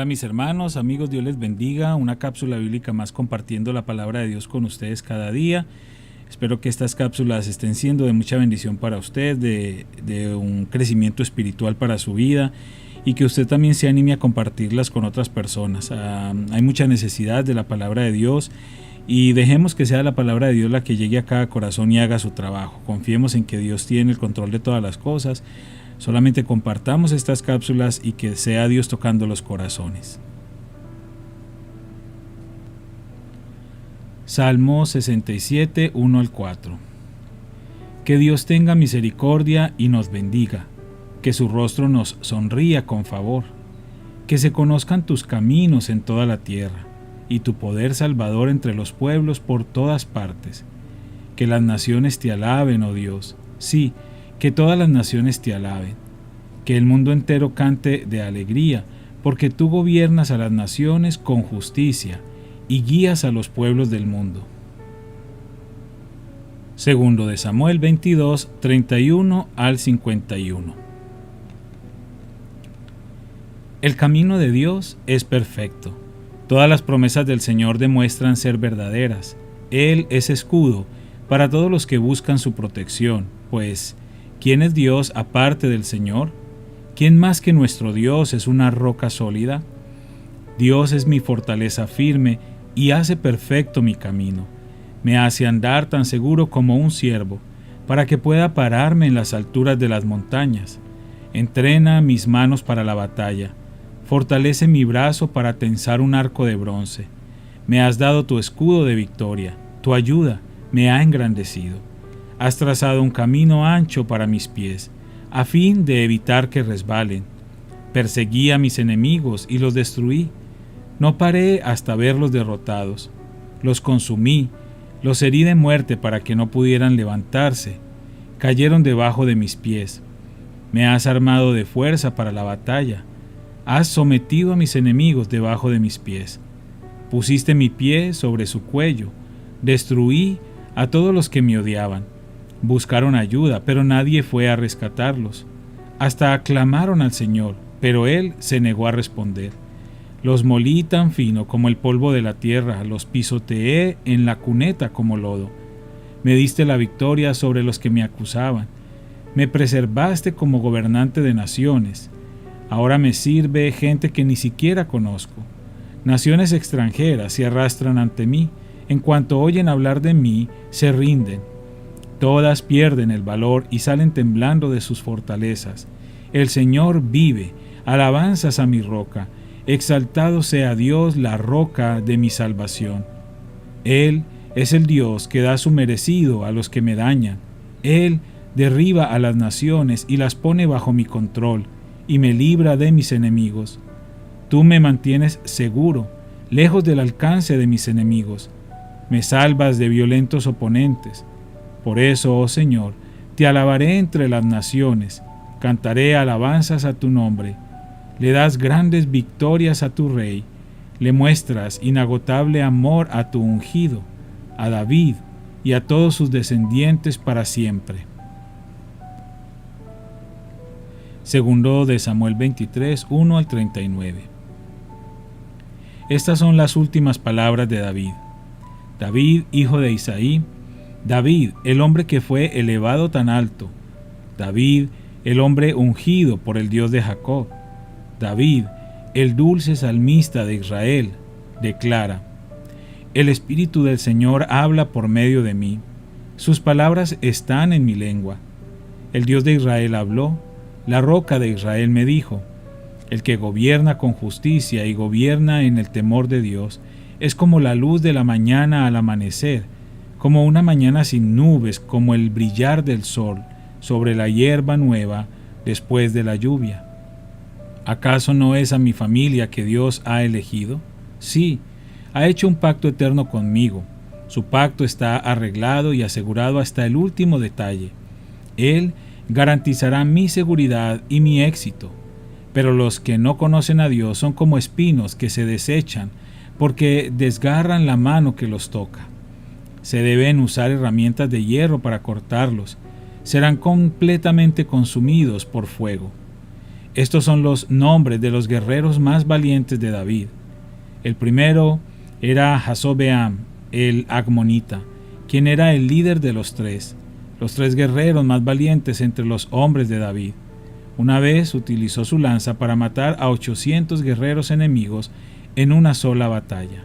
Hola mis hermanos, amigos, Dios les bendiga. Una cápsula bíblica más compartiendo la palabra de Dios con ustedes cada día. Espero que estas cápsulas estén siendo de mucha bendición para usted, de un crecimiento espiritual para su vida y que usted también se anime a compartirlas con otras personas. Hay mucha necesidad de la palabra de Dios y dejemos que sea la palabra de Dios la que llegue a cada corazón y haga su trabajo. Confiemos en que Dios tiene el control de todas las cosas. Solamente compartamos estas cápsulas y que sea Dios tocando los corazones. Salmo 67, 1 al 4. Que Dios tenga misericordia y nos bendiga, que su rostro nos sonría con favor, que se conozcan tus caminos en toda la tierra, y tu poder salvador entre los pueblos por todas partes. Que las naciones te alaben, oh Dios, sí, que todas las naciones te alaben, que el mundo entero cante de alegría, porque tú gobiernas a las naciones con justicia y guías a los pueblos del mundo. Segundo de Samuel 22, 31 al 51. El camino de Dios es perfecto. Todas las promesas del Señor demuestran ser verdaderas. Él es escudo para todos los que buscan su protección, pues ¿quién es Dios aparte del Señor? ¿Quién más que nuestro Dios es una roca sólida? Dios es mi fortaleza firme y hace perfecto mi camino. Me hace andar tan seguro como un ciervo, para que pueda pararme en las alturas de las montañas. Entrena mis manos para la batalla. Fortalece mi brazo para tensar un arco de bronce. Me has dado tu escudo de victoria. Tu ayuda me ha engrandecido. Has trazado un camino ancho para mis pies, a fin de evitar que resbalen. Perseguí a mis enemigos y los destruí. No paré hasta verlos derrotados. Los consumí, los herí de muerte para que no pudieran levantarse. Cayeron debajo de mis pies. Me has armado de fuerza para la batalla. Has sometido a mis enemigos debajo de mis pies. Pusiste mi pie sobre su cuello. Destruí a todos los que me odiaban. Buscaron ayuda, pero nadie fue a rescatarlos. Hasta aclamaron al Señor, pero Él se negó a responder. Los molí tan fino como el polvo de la tierra, los pisoteé en la cuneta como lodo. Me diste la victoria sobre los que me acusaban. Me preservaste como gobernante de naciones. Ahora me sirve gente que ni siquiera conozco. Naciones extranjeras se arrastran ante mí. En cuanto oyen hablar de mí, se rinden. Todas pierden el valor y salen temblando de sus fortalezas. El Señor vive, alabanzas a mi roca. Exaltado sea Dios, la roca de mi salvación. Él es el Dios que da su merecido a los que me dañan. Él derriba a las naciones y las pone bajo mi control, y me libra de mis enemigos. Tú me mantienes seguro, lejos del alcance de mis enemigos. Me salvas de violentos oponentes. Por eso, oh Señor, te alabaré entre las naciones, cantaré alabanzas a tu nombre. Le das grandes victorias a tu rey, le muestras inagotable amor a tu ungido, a David y a todos sus descendientes para siempre. Segundo de Samuel 23, 1 al 39. Estas son las últimas palabras de David. David, hijo de Isaí, David, el hombre que fue elevado tan alto, David, el hombre ungido por el Dios de Jacob, David, el dulce salmista de Israel, declara: El Espíritu del Señor habla por medio de mí, sus palabras están en mi lengua. El Dios de Israel habló, la roca de Israel me dijo: El que gobierna con justicia y gobierna en el temor de Dios es como la luz de la mañana al amanecer, como una mañana sin nubes, como el brillar del sol sobre la hierba nueva después de la lluvia. ¿Acaso no es a mi familia que Dios ha elegido? Sí, ha hecho un pacto eterno conmigo. Su pacto está arreglado y asegurado hasta el último detalle. Él garantizará mi seguridad y mi éxito. Pero los que no conocen a Dios son como espinos que se desechan porque desgarran la mano que los toca. Se deben usar herramientas de hierro para cortarlos. Serán completamente consumidos por fuego. Estos son los nombres de los guerreros más valientes de David. El primero era Jazobeam, el Agmonita, quien era el líder de los tres guerreros más valientes entre los hombres de David. Una vez utilizó su lanza para matar a 800 guerreros enemigos en una sola batalla.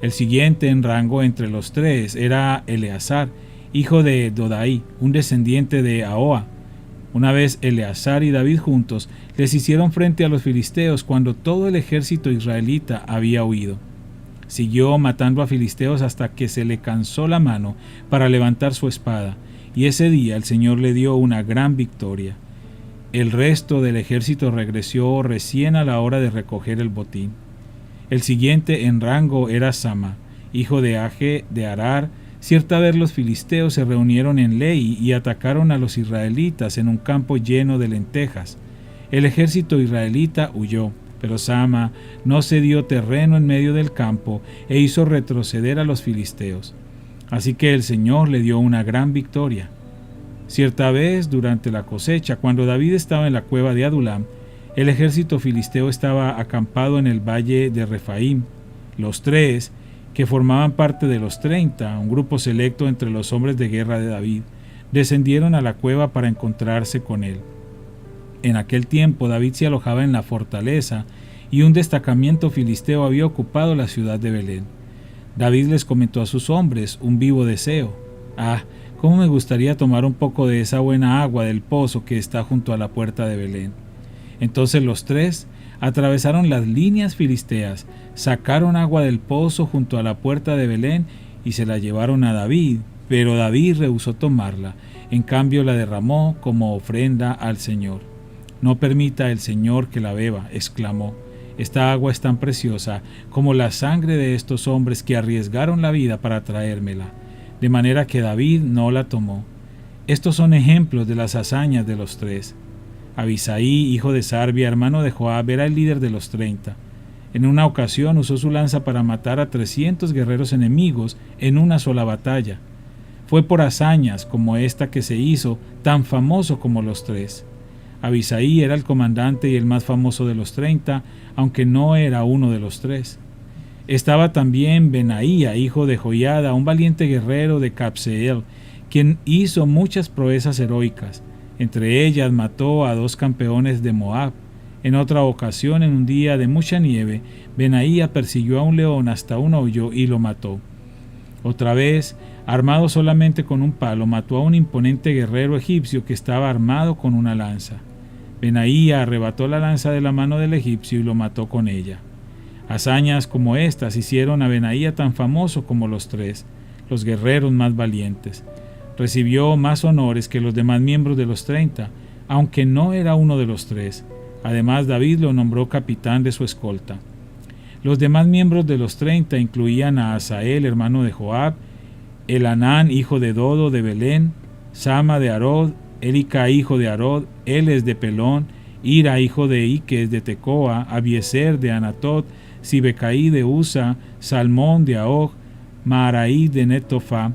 El siguiente en rango entre los tres era Eleazar, hijo de Dodai, un descendiente de Ahoa. Una vez Eleazar y David juntos les hicieron frente a los filisteos cuando todo el ejército israelita había huido. Siguió matando a filisteos hasta que se le cansó la mano para levantar su espada, y ese día el Señor le dio una gran victoria. El resto del ejército regresó recién a la hora de recoger el botín. El siguiente en rango era Sama, hijo de Age de Arar. Cierta vez los filisteos se reunieron en Lei y atacaron a los israelitas en un campo lleno de lentejas. El ejército israelita huyó, pero Sama no cedió terreno en medio del campo e hizo retroceder a los filisteos. Así que el Señor le dio una gran victoria. Cierta vez, durante la cosecha, cuando David estaba en la cueva de Adulam, el ejército filisteo estaba acampado en el valle de Refaim. Los tres, que formaban parte de los 30, un grupo selecto entre los hombres de guerra de David, descendieron a la cueva para encontrarse con él. En aquel tiempo David se alojaba en la fortaleza y un destacamento filisteo había ocupado la ciudad de Belén. David les comentó a sus hombres un vivo deseo. Cómo me gustaría tomar un poco de esa buena agua del pozo que está junto a la puerta de Belén. Entonces los tres atravesaron las líneas filisteas, sacaron agua del pozo junto a la puerta de Belén y se la llevaron a David, pero David rehusó tomarla, en cambio la derramó como ofrenda al Señor. No permita el Señor que la beba, exclamó. Esta agua es tan preciosa como la sangre de estos hombres que arriesgaron la vida para traérmela, de manera que David no la tomó. Estos son ejemplos de las hazañas de los tres. Abisaí, hijo de Sarbia, hermano de Joab, era el líder de los 30. En una ocasión usó su lanza para matar a 300 guerreros enemigos en una sola batalla. Fue por hazañas como esta que se hizo tan famoso como los tres. Abisaí era el comandante y el más famoso de los 30, aunque no era uno de los tres. Estaba también Benaía, hijo de Joiada, un valiente guerrero de Cabseel, quien hizo muchas proezas heroicas. Entre ellas mató a 2 campeones de Moab. En otra ocasión, en un día de mucha nieve, Benaía persiguió a un león hasta un hoyo y lo mató. Otra vez, armado solamente con un palo, mató a un imponente guerrero egipcio que estaba armado con una lanza. Benaía arrebató la lanza de la mano del egipcio y lo mató con ella. Hazañas como estas hicieron a Benaía tan famoso como los tres, los guerreros más valientes. Recibió más honores que los demás miembros de los 30, aunque no era uno de los tres. Además, David lo nombró capitán de su escolta. Los demás miembros de los 30 incluían a Asael, hermano de Joab, Elanán, hijo de Dodo de Belén, Sama de Arod, Elica, hijo de Arod, Eles de Pelón, Ira, hijo de Iques de Tecoa, Abiezer de Anatot, Sibecaí de Usa, Salmón de Ahog, Maaraí de Netofa,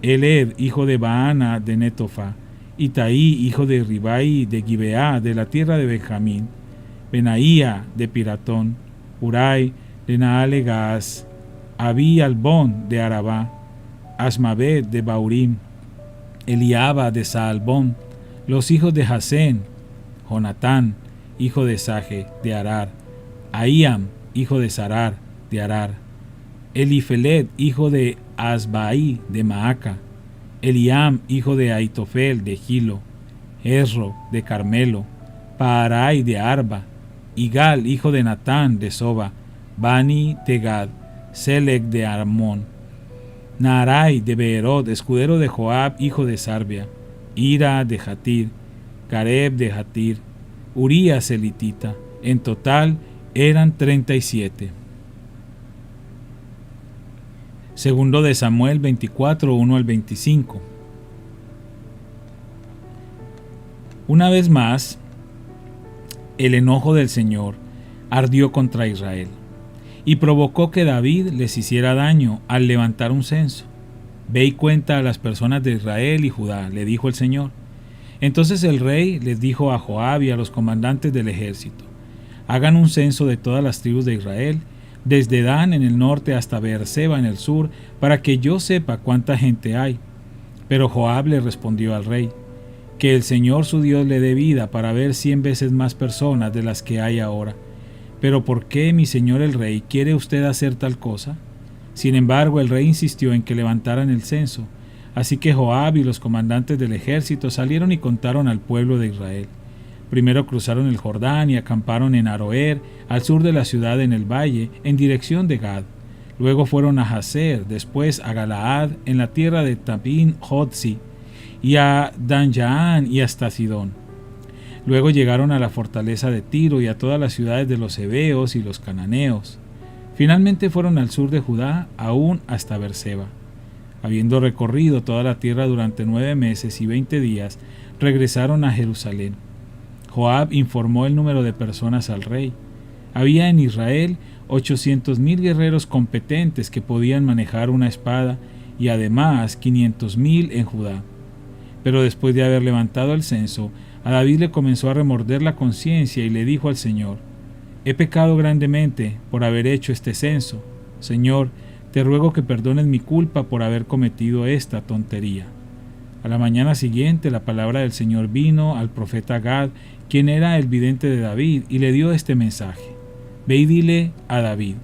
Eled, hijo de Baana de Netofa, Itaí, hijo de Ribai de Gibeá, de la tierra de Benjamín, Benaía de Piratón, Urai de Naalegas, Abi Albón de Arabá, Asmabet de Baurim, Eliaba de Saalbón, los hijos de Jasén, Jonatán, hijo de Saje de Arar, Ahíam, hijo de Sarar de Arar, Elifelet, hijo de Asbaí de Maaca, Eliam, hijo de Aitofel de Gilo, Esro de Carmelo, Paarai de Arba, Igal, hijo de Natán de Soba, Bani de Gad, Selec de Armón, Naarai de Beerot, escudero de Joab, hijo de Sarbia, Ira de Jatir, Gareb de Jatir, Urías elitita. En total eran 37. Segundo de Samuel 24, 1 al 25. Una vez más, el enojo del Señor ardió contra Israel y provocó que David les hiciera daño al levantar un censo. Ve y cuenta a las personas de Israel y Judá, le dijo el Señor. Entonces el rey les dijo a Joab y a los comandantes del ejército: hagan un censo de todas las tribus de Israel, desde Dan en el norte hasta Beerseba en el sur, para que yo sepa cuánta gente hay. Pero Joab le respondió al rey: que el Señor su Dios le dé vida para ver 100 veces más personas de las que hay ahora. Pero ¿por qué, mi señor el rey, quiere usted hacer tal cosa? Sin embargo, el rey insistió en que levantaran el censo. Así que Joab y los comandantes del ejército salieron y contaron al pueblo de Israel. Primero cruzaron el Jordán y acamparon en Aroer, al sur de la ciudad en el valle, en dirección de Gad. Luego fueron a Jazer, después a Galaad, en la tierra de Tabín Jotzi, y a Dan-Yaán y hasta Sidón. Luego llegaron a la fortaleza de Tiro y a todas las ciudades de los heveos y los cananeos. Finalmente fueron al sur de Judá, aún hasta Beerseba. Habiendo recorrido toda la tierra durante 9 meses y 20 días, regresaron a Jerusalén. Joab informó el número de personas al rey. Había en Israel 800,000 guerreros competentes que podían manejar una espada, y además 500,000 en Judá. Pero después de haber levantado el censo, a David le comenzó a remorder la conciencia y le dijo al Señor: he pecado grandemente por haber hecho este censo. Señor, te ruego que perdones mi culpa por haber cometido esta tontería. A la mañana siguiente la palabra del Señor vino al profeta Gad, quien era el vidente de David, y le dio este mensaje: ve y dile a David: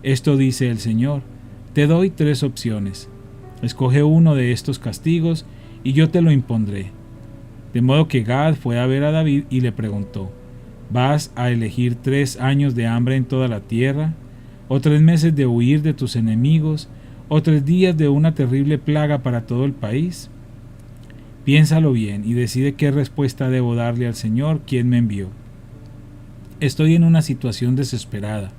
esto dice el Señor, te doy 3 opciones. Escoge uno de estos castigos y yo te lo impondré. De modo que Gad fue a ver a David y le preguntó: ¿vas a elegir 3 años de hambre en toda la tierra? ¿O 3 meses de huir de tus enemigos? ¿O 3 días de una terrible plaga para todo el país? Piénsalo bien y decide qué respuesta debo darle al Señor, quien me envió. Estoy en una situación desesperada,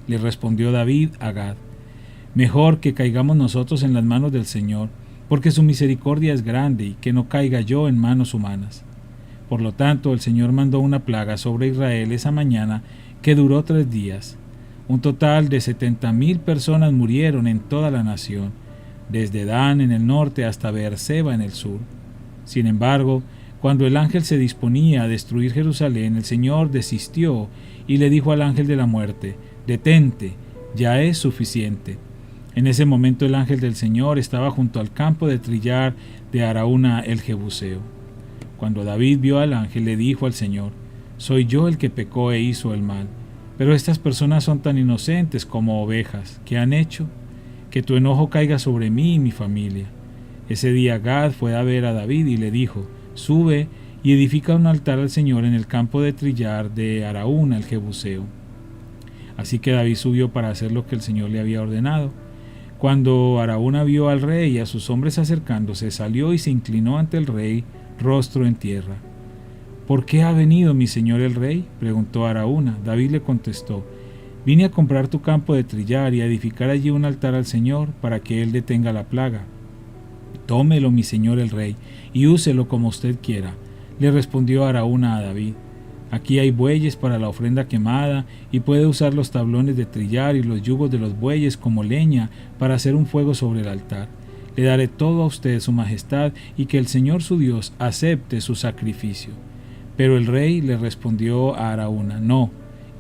le respondió David a Gad. Mejor que caigamos nosotros en las manos del Señor, porque su misericordia es grande, y que no caiga yo en manos humanas. Por lo tanto, el Señor mandó una plaga sobre Israel esa mañana que duró 3 días. Un total de 70,000 personas murieron en toda la nación, desde Dan en el norte hasta Beerseba en el sur. Sin embargo, cuando el ángel se disponía a destruir Jerusalén, el Señor desistió y le dijo al ángel de la muerte: detente, ya es suficiente. En ese momento el ángel del Señor estaba junto al campo de trillar de Araúna el Jebuseo. Cuando David vio al ángel, le dijo al Señor: soy yo el que pecó e hizo el mal, pero estas personas son tan inocentes como ovejas. ¿Qué han hecho? Que tu enojo caiga sobre mí y mi familia. Ese día Gad fue a ver a David y le dijo: sube y edifica un altar al Señor en el campo de trillar de Araúna el Jebuseo. Así que David subió para hacer lo que el Señor le había ordenado. Cuando Araúna vio al rey y a sus hombres acercándose, salió y se inclinó ante el rey, rostro en tierra. ¿Por qué ha venido mi señor el rey?, preguntó Araúna. David le contestó: vine a comprar tu campo de trillar y a edificar allí un altar al Señor para que él detenga la plaga. Tómelo, mi señor el rey, y úselo como usted quiera, le respondió Araúna a David. Aquí hay bueyes para la ofrenda quemada, y puede usar los tablones de trillar y los yugos de los bueyes como leña para hacer un fuego sobre el altar. Le daré todo a usted, su majestad, y que el Señor su Dios acepte su sacrificio. Pero el rey le respondió a Araúna: no,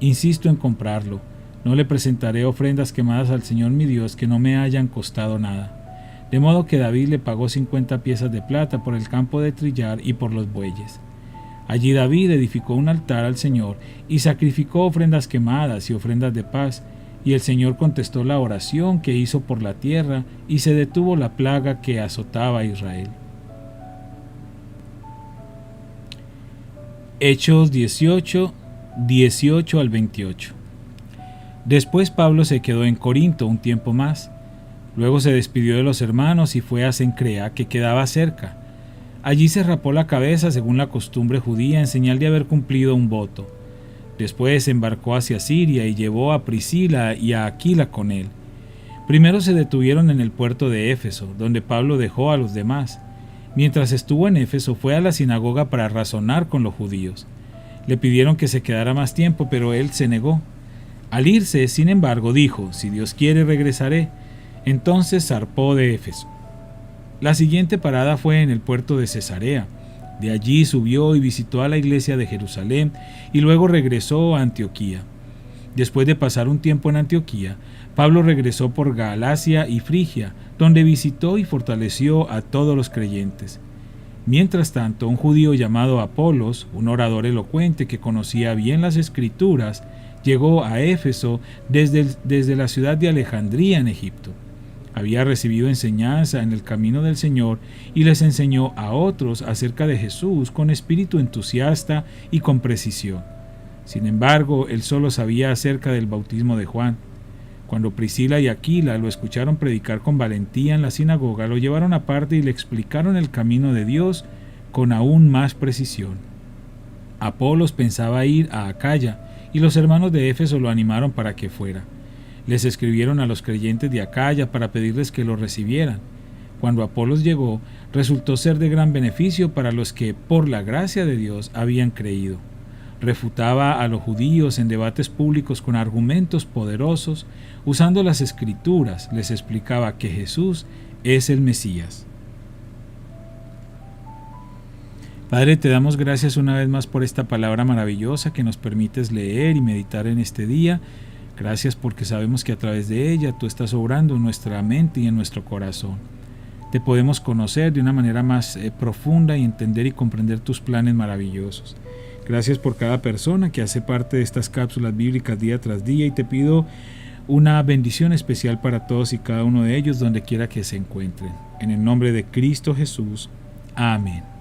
insisto en comprarlo. No le presentaré ofrendas quemadas al Señor mi Dios que no me hayan costado nada. De modo que David le pagó 50 piezas de plata por el campo de trillar y por los bueyes. Allí David edificó un altar al Señor y sacrificó ofrendas quemadas y ofrendas de paz, y el Señor contestó la oración que hizo por la tierra, y se detuvo la plaga que azotaba a Israel. Hechos 18, 18 al 28. Después Pablo se quedó en Corinto un tiempo más. Luego se despidió de los hermanos y fue a Cencrea, que quedaba cerca. Allí se rapó la cabeza según la costumbre judía en señal de haber cumplido un voto. Después embarcó hacia Siria y llevó a Priscila y a Aquila con él. Primero se detuvieron en el puerto de Éfeso, donde Pablo dejó a los demás. Mientras estuvo en Éfeso, fue a la sinagoga para razonar con los judíos. Le pidieron que se quedara más tiempo, pero él se negó. Al irse, sin embargo, dijo: si Dios quiere, regresaré. Entonces zarpó de Éfeso. La siguiente parada fue en el puerto de Cesarea. De allí subió y visitó a la iglesia de Jerusalén y luego regresó a Antioquía. Después de pasar un tiempo en Antioquía, Pablo regresó por Galacia y Frigia, donde visitó y fortaleció a todos los creyentes. Mientras tanto, un judío llamado Apolos, un orador elocuente que conocía bien las Escrituras, llegó a Éfeso desde la ciudad de Alejandría en Egipto. Había recibido enseñanza en el camino del Señor y les enseñó a otros acerca de Jesús con espíritu entusiasta y con precisión. Sin embargo, él solo sabía acerca del bautismo de Juan. Cuando Priscila y Aquila lo escucharon predicar con valentía en la sinagoga, lo llevaron aparte y le explicaron el camino de Dios con aún más precisión. Apolos pensaba ir a Acaya, y los hermanos de Éfeso lo animaron para que fuera. Les escribieron a los creyentes de Acaya para pedirles que lo recibieran. Cuando Apolos llegó, resultó ser de gran beneficio para los que, por la gracia de Dios, habían creído. Refutaba a los judíos en debates públicos con argumentos poderosos, usando las Escrituras, les explicaba que Jesús es el Mesías. Padre, te damos gracias una vez más por esta palabra maravillosa que nos permites leer y meditar en este día. Gracias porque sabemos que a través de ella tú estás obrando en nuestra mente y en nuestro corazón. Te podemos conocer de una manera más profunda y entender y comprender tus planes maravillosos. Gracias por cada persona que hace parte de estas cápsulas bíblicas día tras día y te pido una bendición especial para todos y cada uno de ellos donde quiera que se encuentren. En el nombre de Cristo Jesús. Amén.